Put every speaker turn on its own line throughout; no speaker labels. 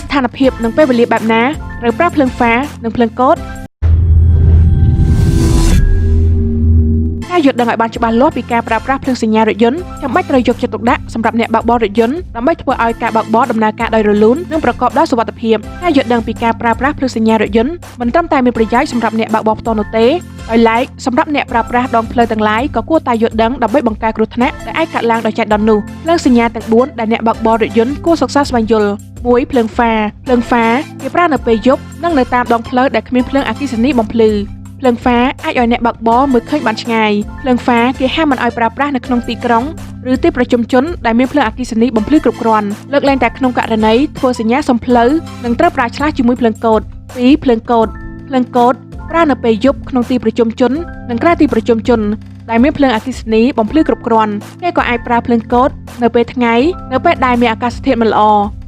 สถานភាពនឹងពេលវេលាបែបណាឬប្រើភ្លើងហ្វានិងភ្លើងកូដការយល់ដឹងឲ្យបានច្បាស់លាស់ពីការប្រើប្រាស់ភ្លើងសញ្ញារថយន្តចាំបាច់ត្រូវយកចិត្តទុកដាក់សម្រាប់អ្នកបើកបររថយន្តដើម្បីធ្វើឲ្យការបើកបរដំណើរការដោយរលូននិងប្រកបដោយសុវត្ថិភាពការយល់ដឹងពីការប្រើប្រាស់ភ្លើងសញ្ញារថយន្តមិនត្រឹមតែមានប្រយោជន៍សម្រាប់អ្នកបើកបរផ្ទាល់នោះទេដោយឡែកសម្រាប់អ្នកប្រើប្រាស់ដងផ្លូវទាំងឡាយក៏គួរតែយល់ដឹងដើម្បីបង្ការគ្រោះថ្នាក់ដែលអាចកើតឡើងដោយចៃដន្យនោះភ្លើងសញ្ញាទាំង4ដែលអ្នកបើកបររថយន្តគួរសិក្សាស្វែងយល់1ភ្លើងហ្វាគេប្រើនៅពេលយប់និងនៅតាមដងផ្លូវដែលគ្មានភ្លើងអគ្គិសនីបំភ្លឺភ្លើងហ្វាអាចឲ្យអ្នកបើកបរមើលឃើញបានឆ្ងាយភ្លើងហ្វាគេហាមមិនឲ្យប្រើប្រាស់នៅក្នុងទីក្រុងឬទីប្រជុំជនដែលមានភ្លើងអគ្គិសនីបំភ្លឺគ្រប់គ្រាន់លើកលែងតែក្នុងករណីធ្វើសញ្ញាសុំផ្លូវនិងត្រូវប្រើឆ្លាស់ជាមួយភ្លើងកូដ2ភ្លើងកូដប្រើនៅពេលយប់ក្នុងទីប្រជុំជននិងក្រៅទីប្រជុំជនដែលមានភ្លើងអគ្គិសនីបំភ្លឺគ្រប់គ្រាន់គេក៏អាចប្រើភ្លើងកូដនៅពេលថ្ងៃនៅពេលដែលមានអាកាសធាតុមិនល្អ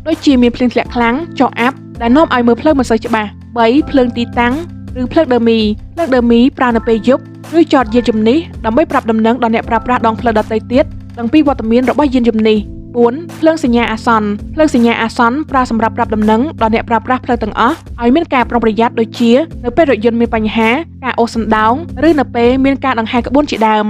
ដូចជាមានភ្លៀងធ្លាក់ខ្លាំងចុះអាប់ដែលនាំឲ្យមើលផ្លូវមិនសូវច្បាស់3ភ្លើងទីតាំងឬភ្លើងដឺមីប្រើនៅពេលយប់ឬចតយានជំនិះដើម្បីប្រាប់ដំណឹងដល់អ្នកប្រើប្រាស់ដងផ្លូវដទៃទៀតដឹងពីវត្តមានរបស់យានជំនិះ4ភ្លើងសញ្ញាអាសន្នប្រើសម្រាប់ប្រាប់ដំណឹងដល់អ្នកប្រើប្រាស់ផ្លូវទាំងអស់ឲ្យមានការប្រុងប្រយ័ត្នដូចជានៅពេលរថយន្តមានបញ្ហាការអូសសណ្ដោងឬនៅពេលមានការដង្ហែក្បួនជាដើម